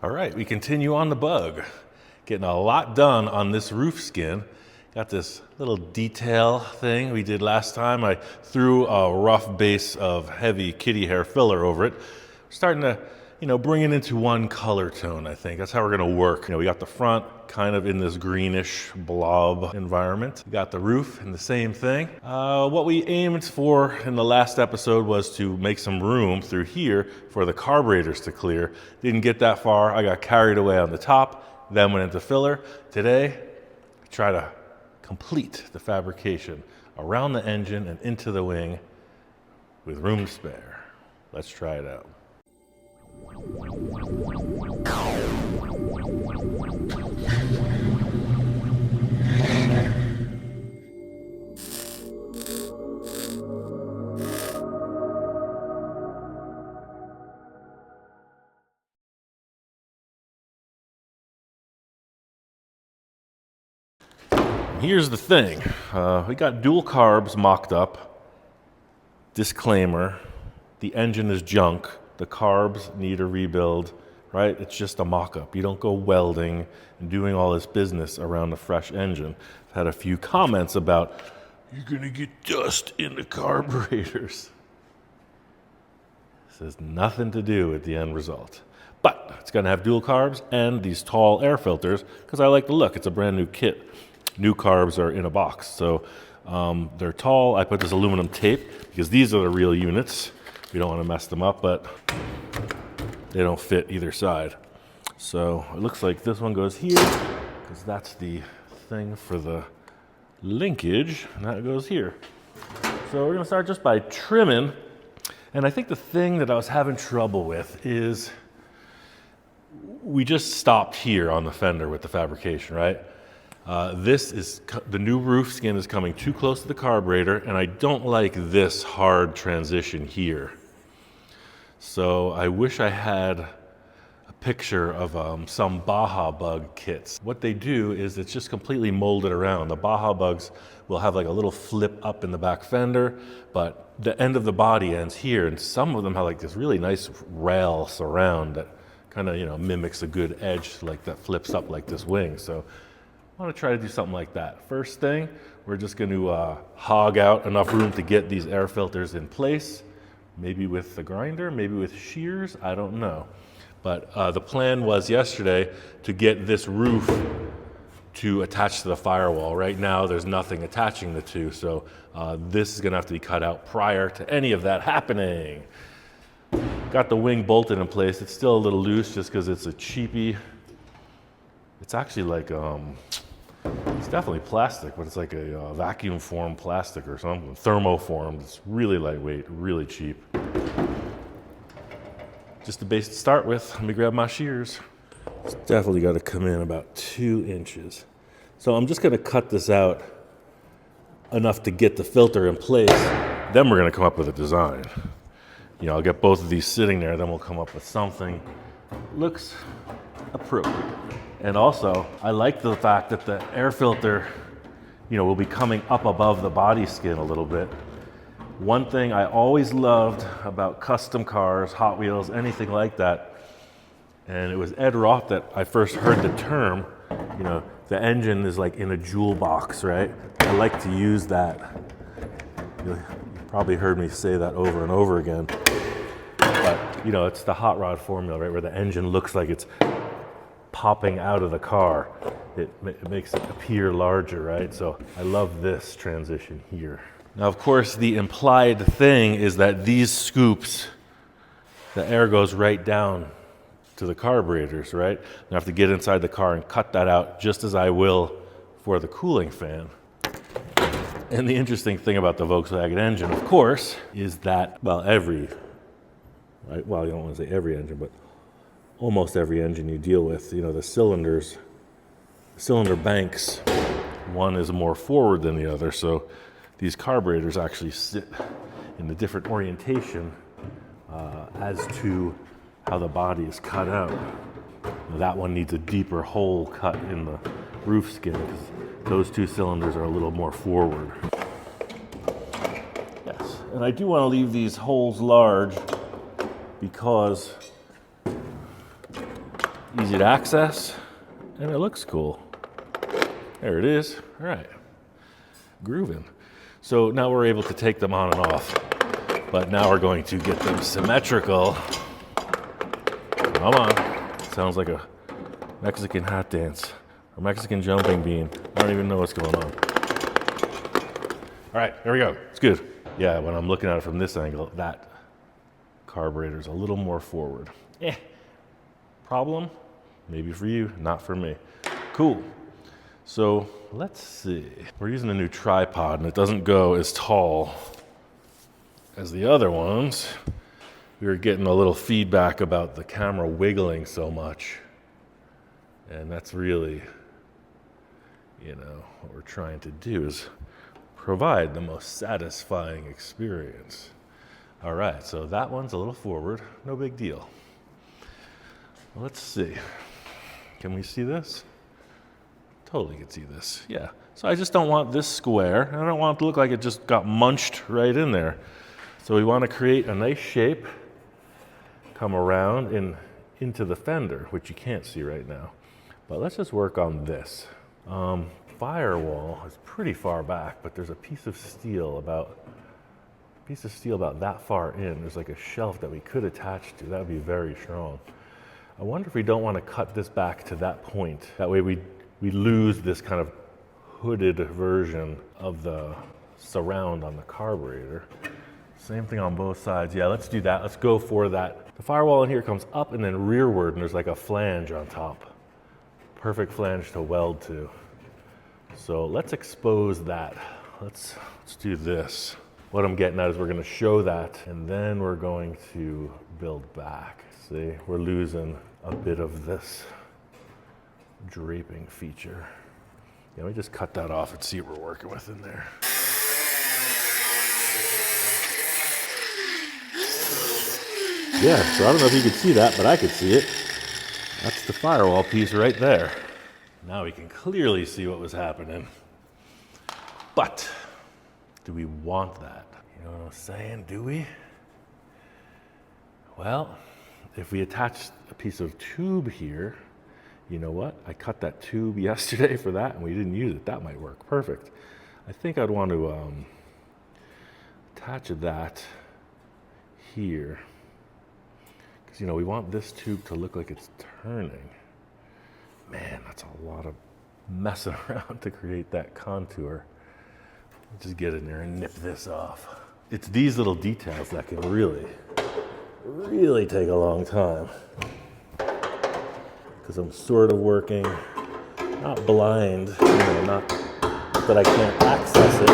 All right, we continue on the bug. Getting a lot done on this roof skin. Got this little detail thing we did last time. I threw a rough base of heavy kitty hair filler over it. Starting to, bring it into one color tone, I think. That's how we're gonna work. We got the front kind of in this greenish blob environment. We got the roof in the same thing. What we aimed for in the last episode was to make some room through here for the carburetors to clear. Didn't get that far. I got carried away on the top, then went into filler. Today, we try to complete the fabrication around the engine and into the wing with room to spare. Let's try it out. Here's the thing, we got dual carbs mocked up. Disclaimer, the engine is junk. The carbs need a rebuild, right? It's just a mock-up. You don't go welding and doing all this business around a fresh engine. I've had a few comments about, you're gonna get dust in the carburetors. This has nothing to do with the end result. But it's gonna have dual carbs and these tall air filters because I like the look. It's a brand new kit. New carbs are in a box. So they're tall. I put this aluminum tape because these are the real units. We don't want to mess them up, but they don't fit either side. So it looks like this one goes here because that's the thing for the linkage, and that goes here. So we're gonna start just by trimming. And I think the thing that I was having trouble with is we just stopped here on the fender with the fabrication, right? The new roof skin is coming too close to the carburetor, and I don't like this hard transition here. So I wish I had a picture of some Baja Bug kits. What they do is it's just completely molded around. The Baja Bugs will have like a little flip up in the back fender, but the end of the body ends here, and some of them have like this really nice rail surround that kind of mimics a good edge, like that flips up like this wing. So I want to try to do something like that. First thing, we're just going to hog out enough room to get these air filters in place. Maybe with the grinder, maybe with shears, I don't know. But the plan was yesterday to get this roof to attach to the firewall. Right now, there's nothing attaching the two, so this is going to have to be cut out prior to any of that happening. Got the wing bolted in place. It's still a little loose just because it's a cheapie. It's actually like, it's definitely plastic, but it's like a vacuum formed plastic or something, thermoformed. It's really lightweight, really cheap. Just the base to start with. Let me grab my shears. It's definitely got to come in about 2 inches. So I'm just going to cut this out enough to get the filter in place. Then we're going to come up with a design. I'll get both of these sitting there, then we'll come up with something that looks appropriate. And also, I like the fact that the air filter, will be coming up above the body skin a little bit. One thing I always loved about custom cars, Hot Wheels, anything like that, and it was Ed Roth that I first heard the term, the engine is like in a jewel box, right? I like to use that. You probably heard me say that over and over again. But, it's the hot rod formula, right? Where the engine looks like it's popping out of the car. It makes it appear larger, right? So I love this transition here. Now, of course, the implied thing is that these scoops, the air goes right down to the carburetors, right? I have to get inside the car and cut that out just as I will for the cooling fan. And the interesting thing about the Volkswagen engine, of course, is that, you don't want to say every engine, but almost every engine you deal with, the cylinder banks, one is more forward than the other, so these carburetors actually sit in a different orientation as to how the body is cut out. That one needs a deeper hole cut in the roof skin because those two cylinders are a little more forward. Yes, and I do want to leave these holes large because easy to access, and it looks cool. There it is. All right, grooving. So now we're able to take them on and off, but now we're going to get them symmetrical. Come on. Sounds like a Mexican hat dance or Mexican jumping bean. I don't even know what's going on. All right, there we go. It's good. Yeah, when I'm looking at it from this angle, that carburetor's a little more forward. Problem? Maybe for you, not for me. Cool. So let's see. We're using a new tripod and it doesn't go as tall as the other ones. We were getting a little feedback about the camera wiggling so much. And that's really, what we're trying to do is provide the most satisfying experience. All right, so that one's a little forward, no big deal. Let's see. Can we see this? Totally can see this, yeah. So I just don't want this square. I don't want it to look like it just got munched right in there. So we want to create a nice shape, come around into the fender, which you can't see right now. But let's just work on this. Firewall is pretty far back, but there's a piece of steel about that far in. There's like a shelf that we could attach to. That would be very strong. I wonder if we don't want to cut this back to that point. That way we lose this kind of hooded version of the surround on the carburetor. Same thing on both sides. Yeah, let's do that. Let's go for that. The firewall in here comes up and then rearward, and there's like a flange on top. Perfect flange to weld to. So let's expose that. Let's do this. What I'm getting at is we're going to show that, and then we're going to build back. See, we're losing a bit of this draping feature. Yeah, let me just cut that off and see what we're working with in there. Yeah, so I don't know if you could see that, but I could see it. That's the firewall piece right there. Now we can clearly see what was happening. But do we want that? You know what I'm saying? Do we? Well, if we attach a piece of tube here, you know what? I cut that tube yesterday for that and we didn't use it. That might work perfect. I think I'd want to attach that here. Because, we want this tube to look like it's turning. Man, that's a lot of messing around to create that contour. Just get in there and nip this off. It's these little details that can really take a long time. Because I'm sort of working, not blind, not that I can't access it,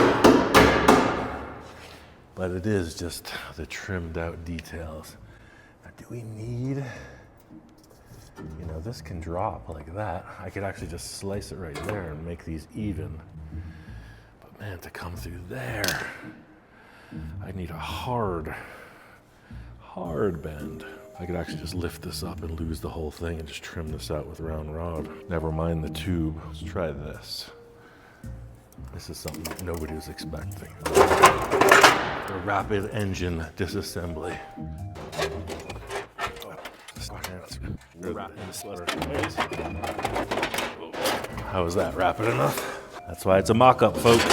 but it is just the trimmed out details. Now, do we need, this can drop like that. I could actually just slice it right there and make these even. But man, to come through there, I need a hard bend. I could actually just lift this up and lose the whole thing and just trim this out with a round rod. Never mind the tube. Let's try this. This is something that nobody was expecting. The rapid engine disassembly. How is that? Rapid enough? That's why it's a mock-up, folks.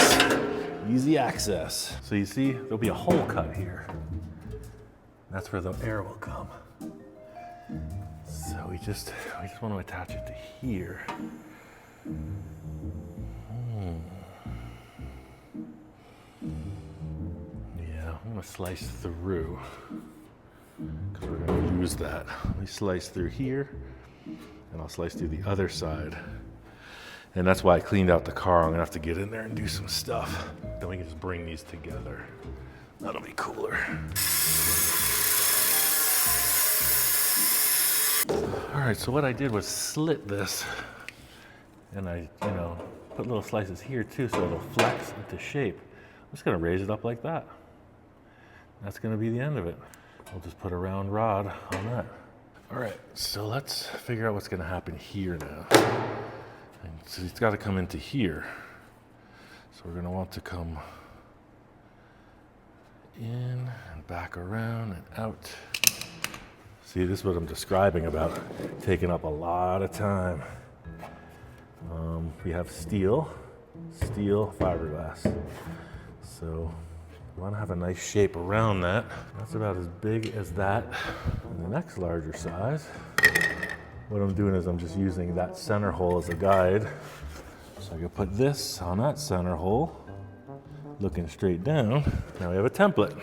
Easy access. So you see, there'll be a hole cut here. That's where the air will come. So we just want to attach it to here. Yeah, I'm going to slice through because we're going to lose that. Let me slice through here and I'll slice through the other side. And that's why I cleaned out the car. I'm going to have to get in there and do some stuff. Then we can just bring these together. That'll be cooler. All right, so what I did was slit this and I, put little slices here too so it'll flex into shape. I'm just gonna raise it up like that. That's gonna be the end of it. We'll just put a round rod on that. All right, so let's figure out what's gonna happen here now. And so it's gotta come into here. So we're gonna want to come in and back around and out. See, this is what I'm describing about taking up a lot of time. We have steel, fiberglass. So I want to have a nice shape around that. That's about as big as that. And the next larger size, what I'm doing is I'm just using that center hole as a guide. So I can put this on that center hole, looking straight down. Now we have a template.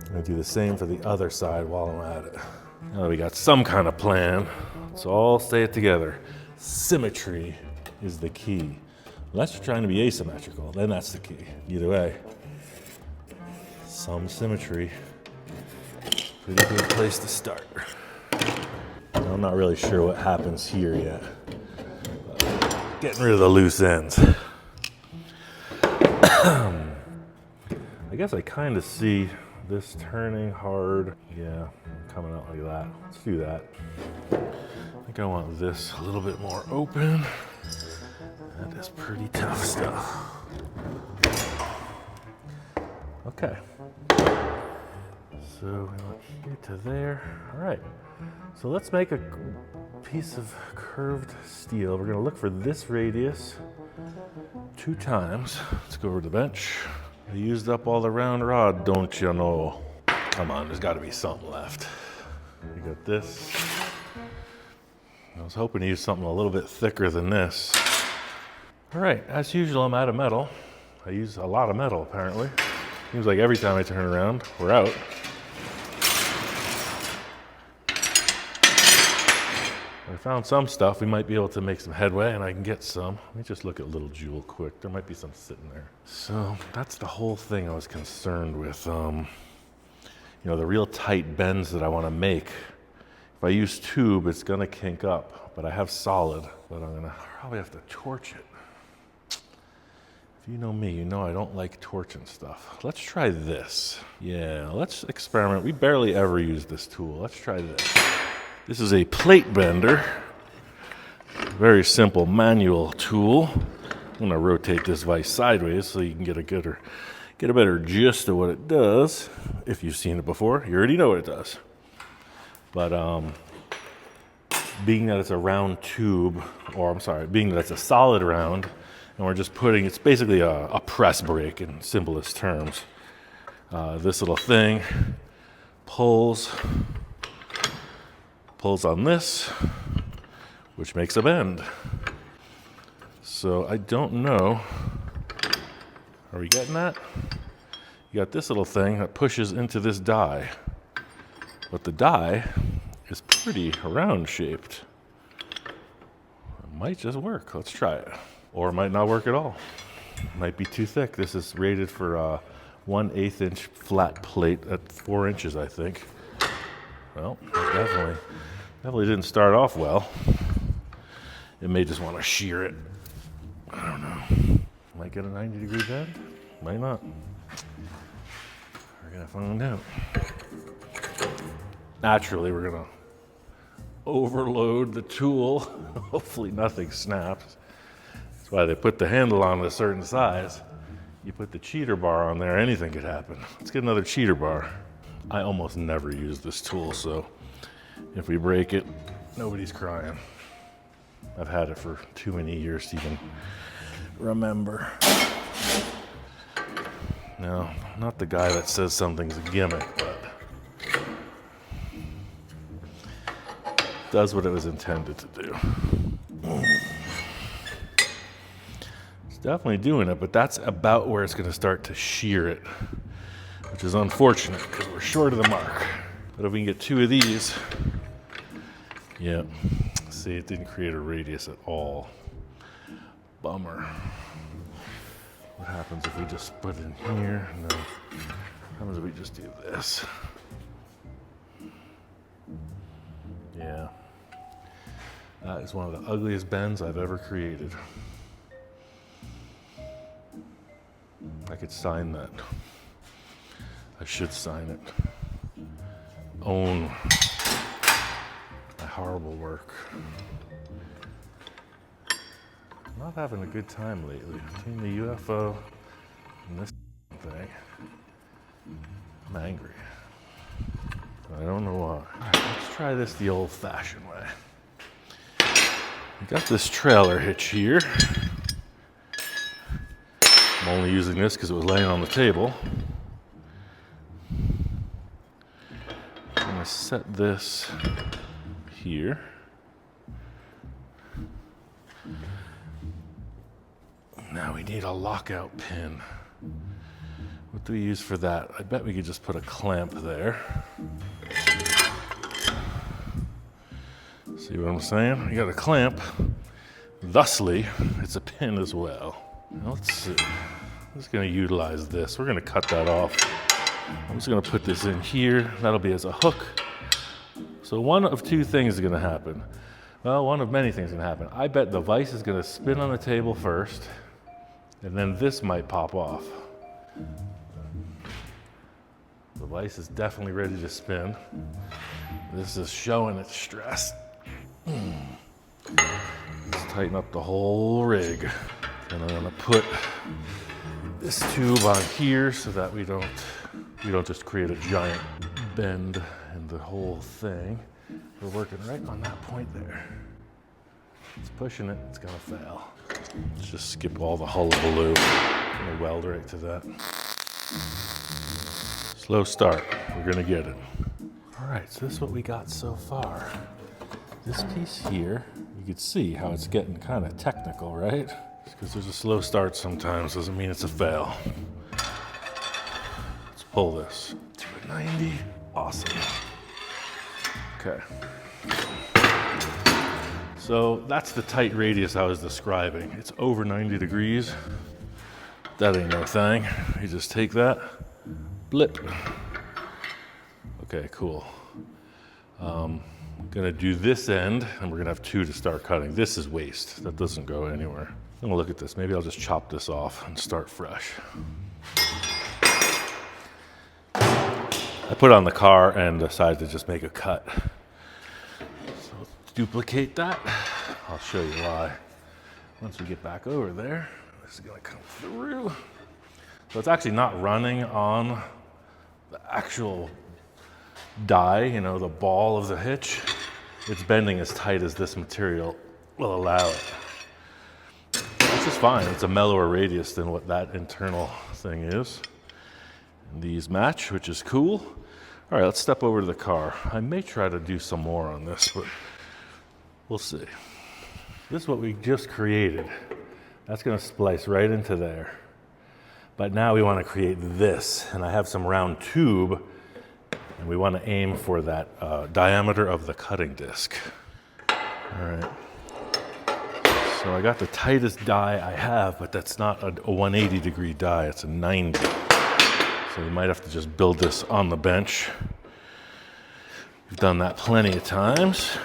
I'm gonna do the same for the other side while I'm at it. Now that we got some kind of plan, let's all say it together. Symmetry is the key. Unless you're trying to be asymmetrical, then that's the key. Either way, some symmetry. Pretty good place to start. I'm not really sure what happens here yet. Getting rid of the loose ends. I guess I kind of see this turning hard. Yeah, coming out like that. Let's do that. I think I want this a little bit more open. That is pretty tough stuff. Okay. So we went here to there. All right. So let's make a piece of curved steel. We're going to look for this radius 2 times. Let's go over to the bench. I used up all the round rod, don't you know? Come on, there's got to be something left. We got this. I was hoping to use something a little bit thicker than this. All right, as usual, I'm out of metal. I use a lot of metal, apparently. Seems like every time I turn around, we're out. I found some stuff. We might be able to make some headway, and I can get some. Let me just look at Little Jewel quick. There might be some sitting there. So that's the whole thing I was concerned with. You know, the real tight bends that I want to make. If I use tube, it's going to kink up, but I have solid. But I'm going to probably have to torch it. If you know me, you know I don't like torching stuff. Let's try this. Yeah, let's experiment. We barely ever use this tool. Let's try this. This is a plate bender. Very simple manual tool. I'm going to rotate this vise sideways so you can get a better gist of what it does. If you've seen it before, you already know what it does. But being that it's a round tube, being that it's a solid round, and we're just it's basically a press brake in simplest terms. This little thing pulls on this, which makes a bend. So I don't know. Are we getting that? You got this little thing that pushes into this die. But the die is pretty round shaped. It might just work. Let's try it. Or it might not work at all. It might be too thick. This is rated for 1/8 inch flat plate at 4 inches, I think. Well, definitely didn't start off well. It may just want to shear it. I don't know. Might get a 90-degree bend. Might not. We're gonna find out. Naturally, we're gonna overload the tool. Hopefully nothing snaps. That's why they put the handle on at a certain size. You put the cheater bar on there, anything could happen. Let's get another cheater bar. I almost never use this tool, so if we break it, nobody's crying. I've had it for too many years to even remember. No, not the guy that says something's a gimmick, but does what it was intended to do. It's definitely doing it, but that's about where it's going to start to shear it, which is unfortunate because we're short of the mark. But if we can get 2 of these, yeah, see, it didn't create a radius at all. Bummer. What happens if we just put it in here? No. What happens if we just do this? Yeah. That is one of the ugliest bends I've ever created. I could sign that. I should sign it. Own my horrible work. I'm not having a good time lately. Between the UFO and this thing, I'm angry. I don't know why. All right, let's try this the old-fashioned way. We got this trailer hitch here. I'm only using this because it was laying on the table. I'm going to set this here. Now we need a lockout pin. What do we use for that? I bet we could just put a clamp there. See what I'm saying? We got a clamp. Thusly, it's a pin as well. Now let's see. I'm just going to utilize this. We're going to cut that off. I'm just going to put this in here. That'll be as a hook. So one of two things is going to happen. Well, one of many things is going to happen. I bet the vise is going to spin on the table first, and then this might pop off. The vise is definitely ready to spin. This is showing its stress. Let's tighten up the whole rig. And I'm gonna put this tube on here so that we don't just create a giant bend in the whole thing. We're working right on that point there. It's pushing it, it's gonna fail. Let's just skip all the hullabaloo. I'm gonna weld right to that. Slow start, we're gonna get it. All right, so this is what we got so far. This piece here, you can see how it's getting kind of technical, right? Because there's a slow start sometimes, doesn't mean it's a fail. Let's pull this to a 90. Awesome. Okay. So that's the tight radius I was describing. It's over 90 degrees. That ain't no thing. You just take that, blip. Okay, cool. Gonna do this end, and we're gonna have two to start cutting. This is waste, that doesn't go anywhere. I'm gonna look at this, maybe I'll just chop this off and start fresh. I put it on the car and decided to just make a cut. So let's duplicate that. I'll show you why. Once we get back over there, this is gonna come through. So it's actually not running on the actual die, you know, the ball of the hitch. It's bending as tight as this material will allow it. Which is fine, it's a mellower radius than what that internal thing is. And these match, which is cool. All right, let's step over to the car. I may try to do some more on this, but we'll see. This is what we just created. That's gonna splice right into there. But now we wanna create this, and I have some round tube, and we want to aim for that diameter of the cutting disc. All right. So I got the tightest die I have, but that's not a 180 degree die, it's a 90. So we might have to just build this on the bench. We've done that plenty of times.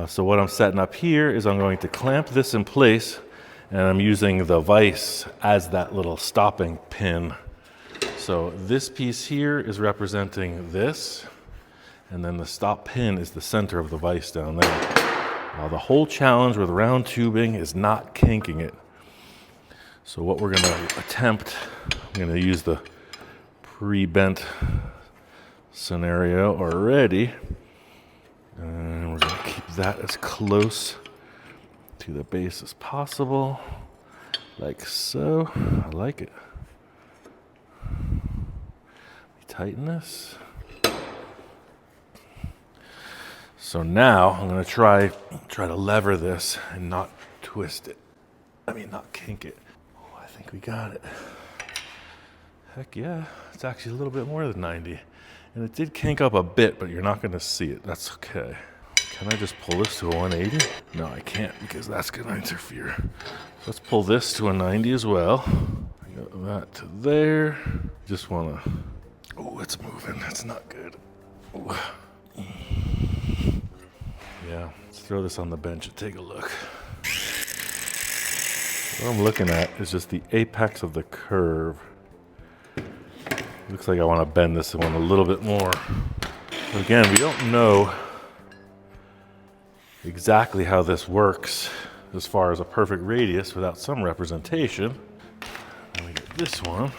So what I'm setting up here is I'm going to clamp this in place, and I'm using the vise as that little stopping pin. So this piece here is representing this, and then the stop pin is the center of the vise down there. The whole challenge with round tubing is not kinking it. So what we're gonna attempt, I'm gonna use the pre-bent scenario already, and we're gonna keep that as close to the base as possible, like so. I like it. Tighten this. So now I'm gonna try to lever this and not twist it. I mean, not kink it. Oh, I think we got it. Heck yeah, it's actually a little bit more than 90. And it did kink up a bit, but you're not gonna see it. That's okay. Can I just pull this to a 180? No, I can't, because that's gonna interfere. Let's pull this to a 90 as well. Got that to there. Just wanna, oh, it's moving, that's not good. Ooh. Yeah, let's throw this on the bench and take a look. What I'm looking at is just the apex of the curve. Looks like I want to bend this one a little bit more. Again, we don't know exactly how this works as far as a perfect radius without some representation. Then we get this one.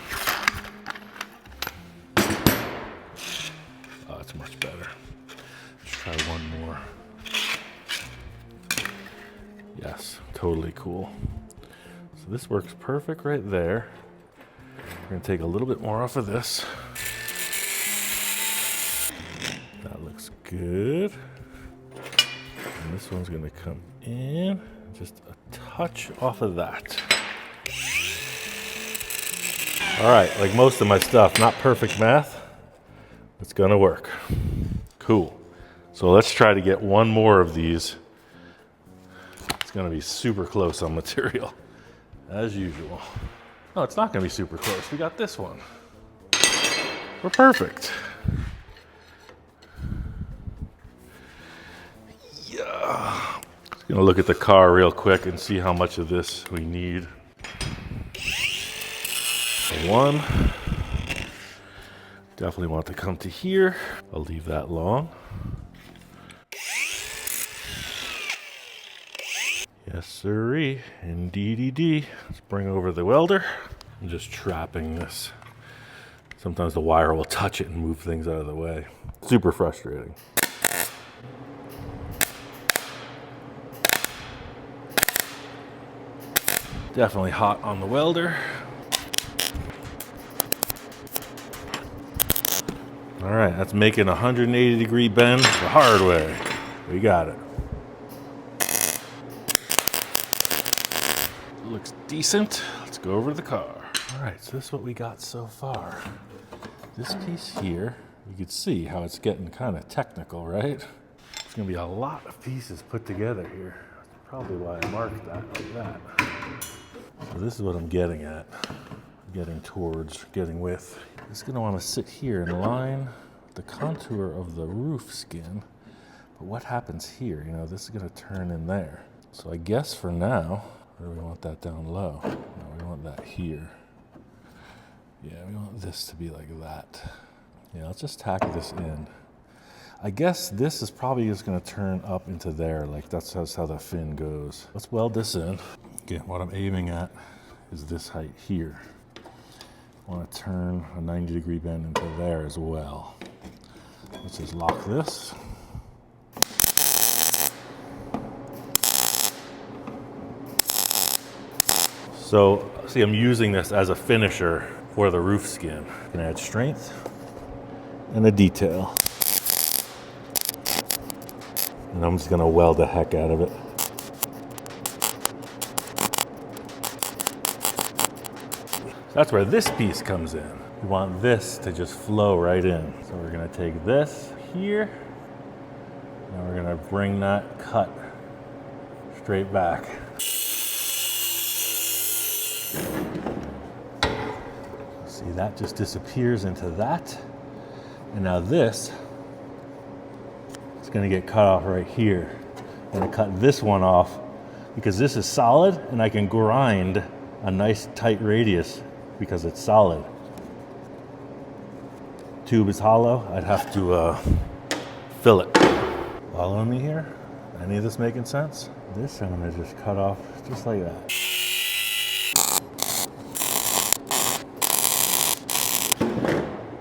totally cool. So this works perfect right there. We're gonna take a little bit more off of this. That looks good. And this one's gonna come in, just a touch off of that. All right, like most of my stuff, not perfect math, it's gonna work. Cool. So let's try to get one more of these. It's gonna be super close on material, as usual. No, it's not gonna be super close. We got this one. We're perfect. Yeah. Just gonna look at the car real quick and see how much of this we need. One. Definitely want to come to here. I'll leave that long. Yes, sirree. Indeedy. Let's bring over the welder. I'm just trapping this. Sometimes the wire will touch it and move things out of the way. Super frustrating. Definitely hot on the welder. All right, that's making a 180-degree bend the hard way. We got it. Looks decent. Let's go over to the car. All right, so this is what we got so far. This piece here, you can see how it's getting kind of technical, right? It's gonna be a lot of pieces put together here. That's probably why I marked that like that. So this is what I'm getting at. Getting towards, getting with. It's gonna wanna sit here in line with the contour of the roof skin. But what happens here? You know, this is gonna turn in there. So I guess for now, or do we want that down low? No, we want that here. Yeah, we want this to be like that. Yeah, let's just tack this in. I guess this is probably just gonna turn up into there, like that's how the fin goes. Let's weld this in. Again, what I'm aiming at is this height here. I want to turn a 90-degree bend into there as well. Let's just lock this. So, see, I'm using this as a finisher for the roof skin. I can add strength and a detail. And I'm just gonna weld the heck out of it. That's where this piece comes in. We want this to just flow right in. So we're gonna take this here, and we're gonna bring that cut straight back. See, that just disappears into that. And now this is gonna get cut off right here. I'm gonna cut this one off because this is solid and I can grind a nice tight radius because it's solid. Tube is hollow, I'd have to fill it. Following me here? Any of this making sense? This I'm gonna just cut off just like that.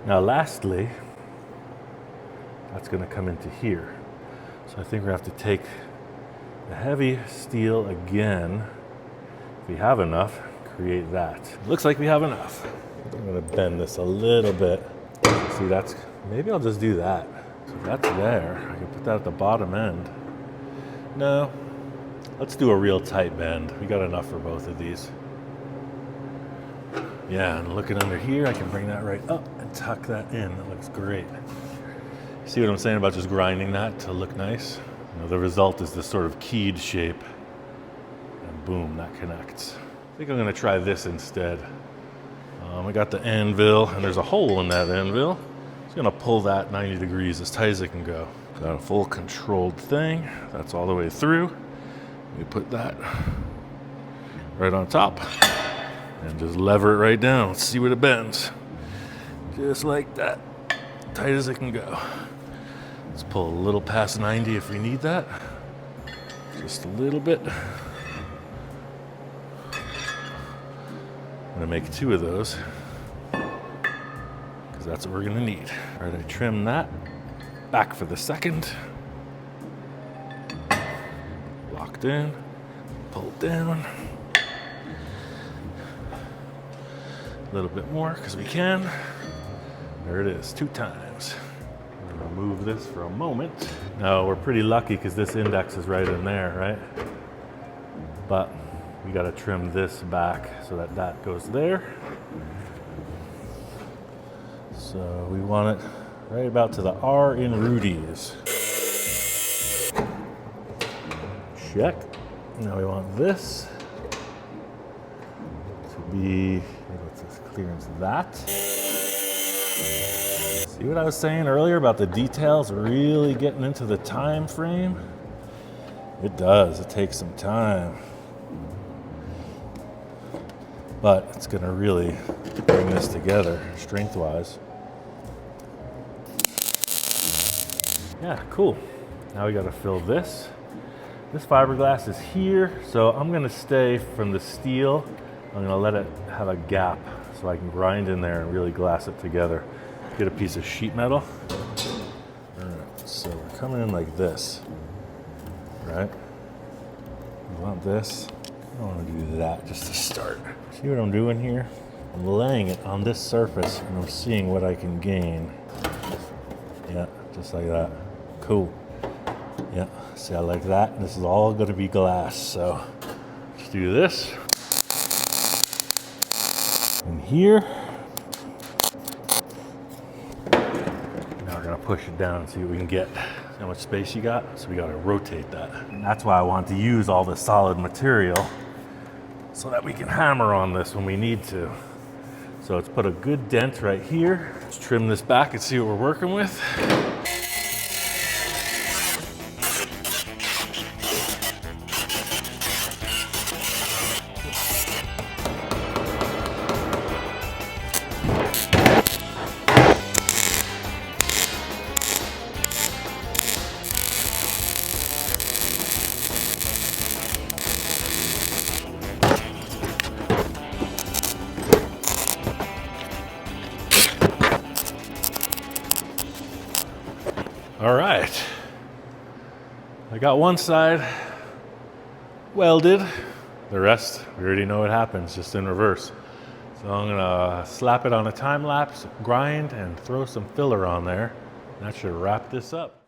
Now lastly, that's gonna come into here. So I think we have to take the heavy steel again. If we have enough, create that. Looks like we have enough. I'm gonna bend this a little bit. See, that's, maybe I'll just do that. So that's there. I can put that at the bottom end. No, let's do a real tight bend. We got enough for both of these. Yeah, and looking under here, I can bring that right up and tuck that in. That looks great. See what I'm saying about just grinding that to look nice? You know, the result is this sort of keyed shape. And boom, that connects. I think I'm gonna try this instead. I got the anvil, and there's a hole in that anvil. Just gonna pull that 90 degrees as tight as it can go. Got a full controlled thing. That's all the way through. We put that right on top and just lever it right down. Let's see what it bends. Just like that, tight as it can go. Let's pull a little past 90 if we need that. Just a little bit. I'm gonna make 2 of those because that's what we're gonna need. All right, I trim that. Back for the second. Locked in. pull it down. A little bit more because we can. There it is, 2 times. I'm gonna remove this for a moment. Now we're pretty lucky because this index is right in there, right? But we gotta trim this back so that that goes there. So we want it right about to the R in Rudy's. Check. Now we want this to be, let's clearance that. See what I was saying earlier about the details really getting into the time frame? It does, it takes some time. But it's gonna really bring this together, strength-wise. Yeah, cool. Now we gotta fill this. This fiberglass is here, so I'm gonna stay from the steel. I'm gonna let it have a gap so I can grind in there and really glass it together. Get a piece of sheet metal. All right, so we're coming in like this, right? You want this? I want to do that just to start. See what I'm doing here? I'm laying it on this surface and I'm seeing what I can gain. Yeah, just like that. Cool. Yeah, see, I like that. And this is all going to be glass, so let's do this. And here. Now we're going to push it down and see what we can get. See how much space you got? So we got to rotate that. And that's why I want to use all the solid material so that we can hammer on this when we need to. So let's put a good dent right here. Let's trim this back and see what we're working with. All right, I got one side welded. The rest, we already know what happens, just in reverse. So I'm gonna slap it on a time lapse, grind, and throw some filler on there. That should wrap this up.